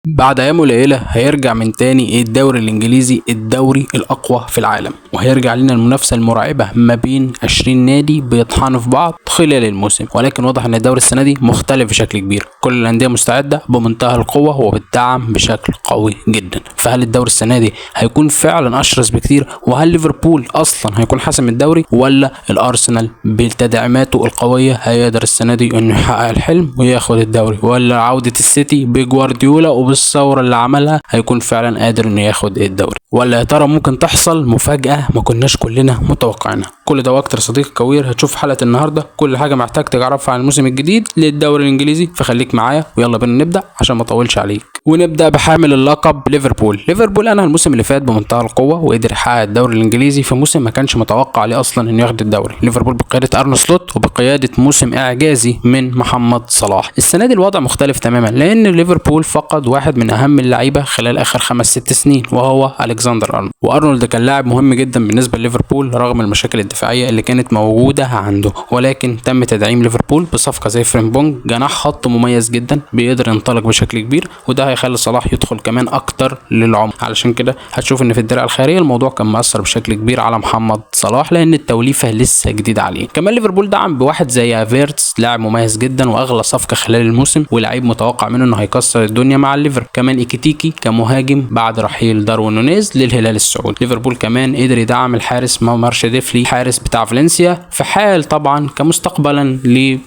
بعد ايام قليله هيرجع من تاني الدوري الانجليزي، الدوري الاقوى في العالم، وهيرجع لنا المنافسه المرعبه ما بين 20 نادي بيطحنوا في بعض خلال الموسم. ولكن واضح ان الدوري السنه دي مختلف بشكل كبير، كل الانديه مستعده بمنتهى القوه وبالدعم بشكل قوي جدا. فهل الدوري السنه دي هيكون فعلا اشرس بكتير؟ وهل ليفربول اصلا هيكون حاسم الدوري، ولا الارسنال بتدعيماته القويه هيقدر السنه دي انه يحقق الحلم وياخد الدوري، ولا عوده السيتي بجوارديولا وبالثوره اللي عملها هيكون فعلا قادر انه ياخد الدوري؟ ولا يا ترى ممكن تحصل مفاجاه ما كناش كلنا متوقعينها؟ كل ده واكتر صديقي كوير هتشوف حلقه النهارده كل حاجه محتاج تعرفها عن الموسم الجديد للدوري الانجليزي، فخليك معايا ويلا بينا نبدا عشان ما اطولش عليك. ونبدا بحامل اللقب ليفربول انا الموسم اللي فات بمنتهى القوه وقدر يحقق الدوري الانجليزي في موسم ما كانش متوقع عليه اصلا انه ياخد الدوري. ليفربول بقياده ارن سلوت وبقياده موسم اعجازي من محمد صلاح. السنه دي الوضع مختلف تماما، لان ليفربول فقد واحد من اهم اللعيبه خلال اخر 5-6 سنين وهو الكسندر ارنولد. وارنولد كان لاعب مهم جدا بالنسبه لليفربول رغم المشاكل الدفاعيه اللي كانت موجوده عنده، ولكن تم تدعيم ليفربول بصفقه زي فريمبونج، جناح خط مميز جدا بيقدر ينطلق بشكل كبير، وده هيخلي صلاح يدخل كمان اكتر للعمق. علشان كده هتشوف ان في الدرع الخيريه الموضوع كان مؤثر بشكل كبير على محمد صلاح لان التوليفه لسه جديده عليه. كمان ليفربول دعم بواحد زي افيرتس، لاعب مميز جدا واغلى صفقه خلال الموسم ولاعيب متوقع منه انه هيكسر الدنيا مع الليفر. كمان ايكيتيكي كمهاجم بعد رحيل داروين نونيز للهلال السعودي. ليفربول كمان قدر يدعم الحارس مارشا ديفلي، حارس بتاع فالنسيا، في حال طبعا كمستقبلا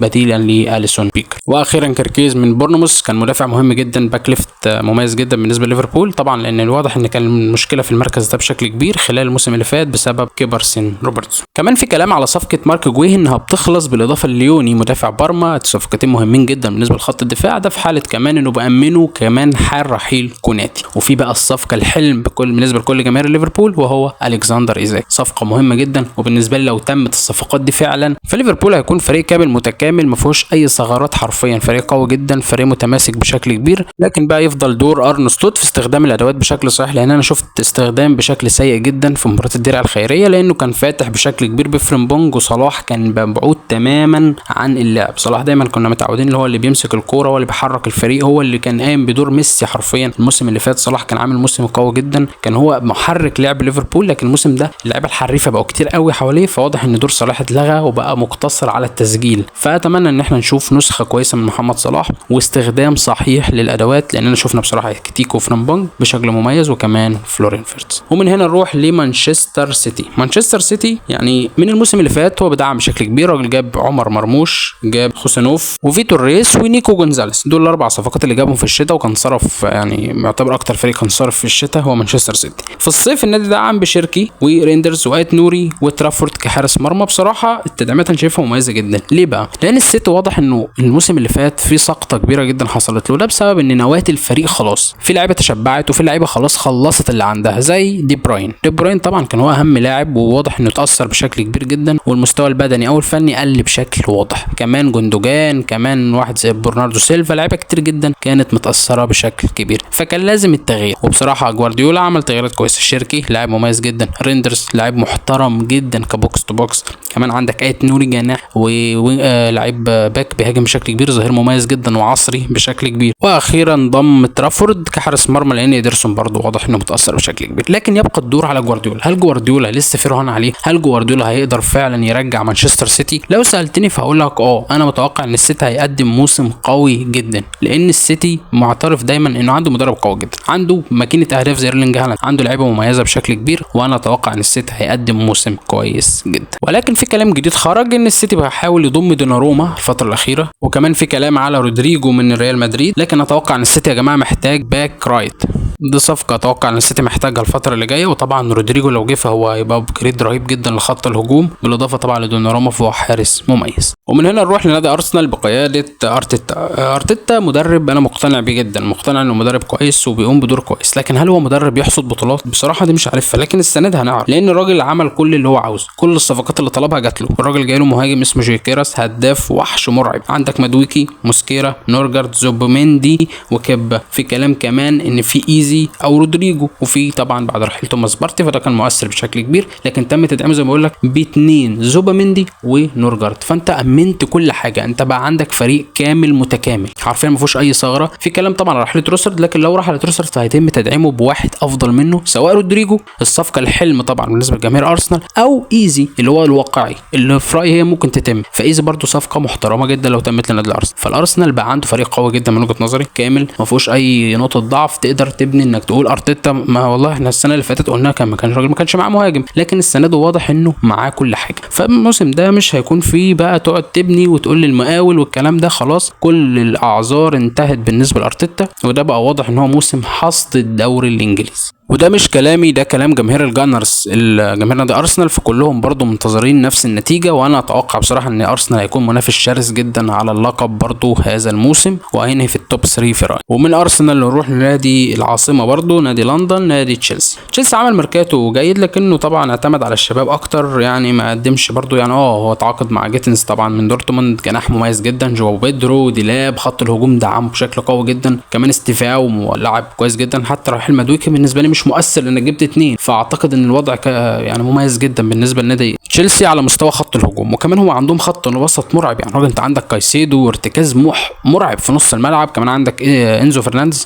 بديلا لاليسون بيكر. واخيرا كيركيز من بورنموث كان مدافع مهم جدا، باك ليفت مميز جدا بالنسبه لليفربول، طبعا لان الواضح ان كان المشكله في المركز ده بشكل كبير خلال الموسم اللي فات بسبب كبر سن روبرتسون. كمان في كلام على صفقه مارك جويه انها بتخلص بالاضافه لليوني مدافع بارما، صفقتين مهمين جدا بالنسبه لخط الدفاع ده في حاله كمان انه بامنه كمان حال رحيل كوناتي. وفي بقى الصفقه الحلم بالنسبه لكل جماهير ليفربول وهو الكسندر ايزاك، صفقه مهمه جدا، وبالنسبه لي لو تمت الصفقات دي فعلا فليفربول هيكون فريق كامل متكامل ما فيهوش اي ثغرات حرفيا، فريق قوي جدا، فريق متماسك بشكل كبير. لكن بقى يفضل دور ارن سلوت في استخدام الادوات بشكل صحيح، لان انا شفت استخدام بشكل سيء جدا في مباراه الدرع الخيريه لانه كان فاتح بشكل كبير بفريمبونج، وصلاح كان مبعود تماما عن اللعب. صلاح دايما كنا متعودين اللي هو اللي بيمسك الكوره هو اللي بيحرك الفريق، هو اللي كان قايم بدور ميسي حرفيا. الموسم اللي فات صلاح كان عامل موسم قوي جدا، كان هو محرك لعب ليفربول، لكن الموسم ده اللعيبه الحريفه بقوا كتير قوي حواليه، فواضح ان دور صلاح اتلغى وبقى مقتصر على التسجيل. فاتمنى ان احنا نشوف نسخه كويسه من محمد صلاح واستخدام صحيح للادوات، لاننا شفنا بصراحه كتيكو فريمبونج بشكل مميز وكمان فلورين فيرتز. ومن هنا نروح لمانشستر سيتي. مانشستر سيتي يعني من الموسم اللي فات هو بدعم بشكل كبير، راجل جاب عمر مرموش، جاب خوسانوف وفيتور ريس ونيكو جونزاليس، دول الاربع صفقات اللي جابهم في الشتاء، وكان صرف يعني يعتبر اكتر فريق كان صرف في الشتاء هو مانشستر سيتي. في الصيف النادي دعم بشيركي وريندرز وايت نوري وترافورد كحارس مرمى. بصراحه التدعيمات انا شايفها مميزه جدا. ليه بقى؟ لان السيتي واضح انه الموسم اللي فات في سقطه كبيره جدا حصلت له، ده بسبب ان نواه الفريق خلاص، في لعيبه تشبعت وفي لعيبه خلاص خلصت اللي عندها زي دي بروين طبعا كان هو اهم لاعب وواضح انه اتاثر بشكل كبير جدا، والمستوى البدني او الفني قل بشكل واضح. كمان جوندوجان، كمان واحد زي برناردو سيلفا، لعيبه كتير جدا كانت متاثره بشكل كبير، فكان لازم التغيير. وبصراحه جوارديولا عمل تغييرات كويسه. شيركي لاعب مميز جدا، ريندرز لاعب محترم جدا كبوكس تو بوكس، كمان عندك ايت نوري جناح ولاعب باك بيهاجم بشكل كبير، ظهير مميز جدا وعصري بشكل كبير. واخيرا ضم ترافورد كحارس مرمى لان ايدرسون برضو واضح انه متاثر بشكل كبير. لكن يبقى الدور على جوارديولا، هل جوارديولا لسه في رهان عليه؟ هل جوارديولا هيقدر فعلا يرجع مانشستر سيتي؟ لو سالتني فهقول لك انا متوقع ان السيتي هيقدم موسم قوي جدا، لان السيتي معترف دايما انه عنده مدرب قوي جدا، عنده ماكينه اهداف زي ايرلينج هالاند، عنده لعيبه مميزه بشكل كبير، وانا اتوقع ان السيتي هيقدم موسم كويس جدا. ولكن في كلام جديد خرج ان السيتي بيحاول يضم دوناروما الفتره الاخيره، وكمان في كلام على رودريجو من ريال مدريد. لكن اتوقع ان السيتي يا جماعه محتاج باك رايت، دي صفقه اتوقع ان السيتي محتاجها الفتره اللي جايه. وطبعا رودريجو لو جه فهو هيبقى ابجريد رهيب جدا لخط الهجوم، بالاضافه طبعا لدوناروما فهو حارس مميز. ومن هنا نروح لنادي ارسنال بقياده ارتيتا مدرب انا مقتنع بيه جدا، مقتنع انه مدرب كويس وبيقوم بدور كويس، لكن هل هو مدرب يحصد بطولات؟ بصراحه دي مش عارفها، لكن السنه دي هنعرف، لان الراجل عمل كل اللي هو عاوزه، كل الصفقات اللي طلبها جات له. الراجل جاي له مهاجم اسمه جيكيراس، هداف وحش مرعب، عندك مدويكي، موسكيرا، نورجارد، زوبوميندي وكيبا. في كلام كمان ان في ايزي او رودريجو، وفي طبعا بعد رحيل توماس بارتي فده كان مؤثر بشكل كبير، لكن تم تدعيمه زي ما بقول لك ب2 زوباميندي ونورجارد. فانت امنت كل حاجه، انت بقى عندك فريق كامل متكامل حرفيا ما فيهوش اي ثغره. في كلام طبعا على رحيل تروسرد، لكن لو راح على تروسرد فهيتم تدعيمه بواحد افضل منه، سواء رودريجو الصفقه الحلم طبعا بالنسبه لجماهير ارسنال، او ايزي اللي هو الواقعي اللي في رايي هي ممكن تتم. فايزي برده صفقه محترمه جدا لو تمت لنادي الارسنال. فالارسنال بقى عنده فريق قوي جدا من وجهه نظري، كامل ما فيهوش اي نقطه ضعف تقدر تبني انك تقول ارتيتا ما والله احنا السنه اللي فاتت قلنا ما كانش راجل، ما كانش معاه مهاجم، لكن السنه دي واضح انه معاه كل حاجه. فالموسم ده مش هيكون فيه بقى تقعد تبني وتقول للمقاول والكلام ده، خلاص كل الاعذار انتهت بالنسبه لارتيتا، وده بقى واضح ان هو موسم حصد الدوري الانجليزي. وده مش كلامي، ده كلام جماهير الجانرز، جماهير نادي ارسنال، فكلهم برضو منتظرين نفس النتيجه. وانا اتوقع بصراحه ان ارسنال هيكون منافس شرس جدا على اللقب برضو هذا الموسم، وهينهي في التوب 3 في رايي. ومن ارسنال نروح لنادي العاصمه برضو نادي لندن، نادي تشيلسي. تشيلسي عمل ميركاتو جيد، لكنه طبعا اعتمد على الشباب اكتر، يعني ما قدمش برضو يعني هو تعاقد مع جيتنز طبعا من دورتموند، جناح مميز جدا، جواو بيدرو، ديلاب، خط الهجوم دعمه بشكل قوي جدا، كمان استيفاو لاعب كويس جدا، حتى رحيل مدويكي بالنسبه لي مش مؤثر لانك جبت 2، فاعتقد ان الوضع يعني مميز جدا بالنسبه لنادي تشيلسي على مستوى خط الهجوم. وكمان هو عندهم خط وسط مرعب، يعني انت عندك كايسيدو وارتكاز مرعب في نص الملعب، كمان عندك انزو فرنانديز،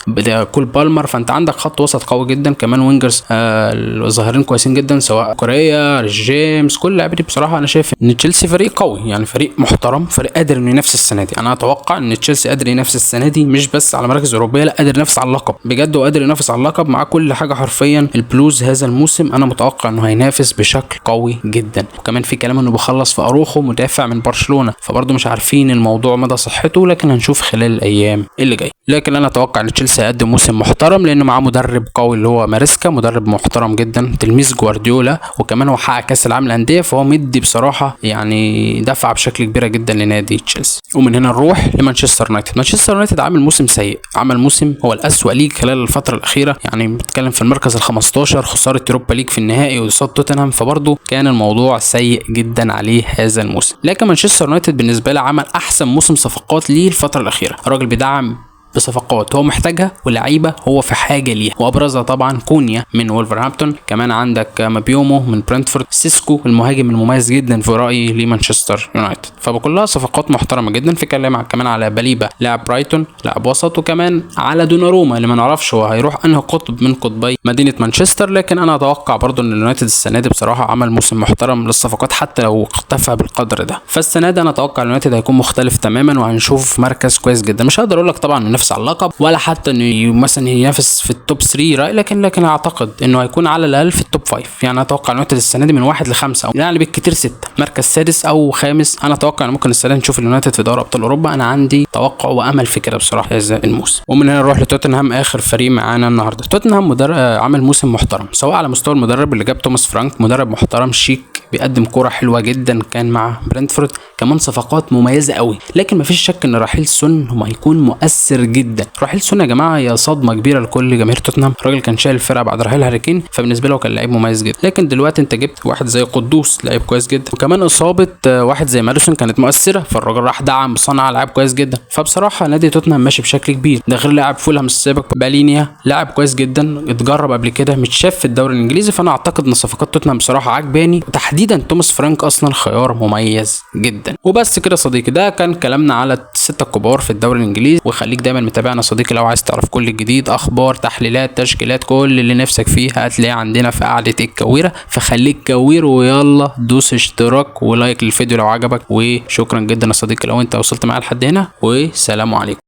كول بالمر، فانت عندك خط وسط قوي جدا، كمان وينجرز الظاهرين كويسين جدا سواء كوريا جيمس، كل لاعبين. بصراحه انا شايف ان تشيلسي فريق قوي، يعني فريق محترم، فريق قادر انه ينافس السنه دي. انا اتوقع ان تشيلسي قادر ينافس السنه دي مش بس على مراكز اوروبيه، لا قادر ينافس على اللقب بجد، وقادر ينافس على اللقب مع كل حاجه حرفيا. البلوز هذا الموسم انا متوقع انه هينافس بشكل قوي جدا، وكمان في كلام انه بيخلص في اروخو مدافع من برشلونه، فبرضه مش عارفين الموضوع مدى صحته، لكن هنشوف خلال الايام اللي جايه. لكن انا اتوقع ان تشيلسي هيقدم موسم محترم، لانه معاه مدرب قوي اللي هو ماريسكا، مدرب محترم جدا تلميذ جوارديولا، وكمان هو حقق كاس العالم للانديه، فهو مدي بصراحه يعني دفعه بشكل كبيره جدا لنادي تشيلسي. ومن هنا نروح لمانشستر يونايتد. مانشستر يونايتد عامل موسم سيء، عمل موسم هو الاسوأ ليج خلال الفتره الاخيره، يعني بتتكلم في المركز ال15، خساره يوروبا ليج في النهائي وقصاد توتنهام، فبرضه كان الموضوع سيء جدا عليه هذا الموسم. لكن مانشستر يونايتد بالنسبه لي عمل احسن موسم صفقات ليه الفتره الاخيره، الراجل بيدعم بصفقات هو محتاجها ولعيبه هو في حاجه ليها، وابرزها طبعا كونيا من وولفرهامبتون، كمان عندك مابيومو من برنتفورد، سيسكو المهاجم المميز جدا في رايي لمانشستر يونايتد. فبكلها صفقات محترمه جدا. في كلام كمان على باليبا لاعب برايتون لاعب وسط، وكمان على دوناروما اللي ما نعرفش هو هيروح انهي قطب من قطبي مدينه مانشستر، لكن انا اتوقع برضو ان اليونايتد السنه دي بصراحه عمل موسم محترم للصفقات حتى لو اختفى بالقدر ده. فالسنه دي انا اتوقع اليونايتد هيكون مختلف تماما، وهنشوف مركز كويس جدا. مش هقدر اقول لك طبعا ينافس على اللقب ولا حتى انه مثلا ينافس في التوب 3 رأي، لكن اعتقد انه هيكون على الاقل في التوب 5. يعني اتوقع اليونايتد السنه دي من 1 ل5 او يعني بالكثير 6، مركز سادس او خامس. انا اتوقع ان ممكن السنه دي نشوف اليونايتد في دوري ابطال اوروبا، انا عندي توقع وامل في كده بصراحه هذا الموسم. ومن هنا نروح لتوتنهام، اخر فريق معانا النهارده. توتنهام عمل موسم محترم، سواء على مستوى المدرب اللي جاب توماس فرانك، مدرب محترم شيك بيقدم كوره حلوه جدا كان مع برنتفورد، كمان صفقات مميزه قوي. لكن مفيش شك ان رحيل سون هيكون مؤثر جدا. رحيل سون يا جماعه هي صدمه كبيره لكل جماهير توتنهام، الراجل كان شايل الفرقه بعد رحيل هاري كين، فبالنسبه له كان لعيب مميز جدا. لكن دلوقتي انت جبت واحد زي قدوس لعيب كويس جدا، وكمان اصابه واحد زي ماديسون كانت مؤثره، فالراجل راح دعم بصنع لعيب كويس جدا. فبصراحه نادي توتنهام ماشي بشكل كبير. ده غير لاعب فولهام السابق بالينيا، لاعب كويس جدا اتجرب قبل كده متشاف في الدوري الانجليزي. فانا اعتقد ان صفقات توتنهام بصراحه عجباني، وتحديدا توماس فرانك اصلا خيار مميز جدا. وبس كده صديقي، ده كان كلامنا على الستة الكبار في الدوري الانجليزي. وخليك دايما متابعنا صديقي لو عايز تعرف كل الجديد، اخبار، تحليلات، تشكيلات، كل اللي نفسك فيه هتلاقيه عندنا في قعده الكويره. فخليك كوير، ويلا دوس اشتراك ولايك للفيديو لو عجبك. وشكرا جدا يا صديقي لو انت وصلت معايا لحد هنا، وسلام عليكم.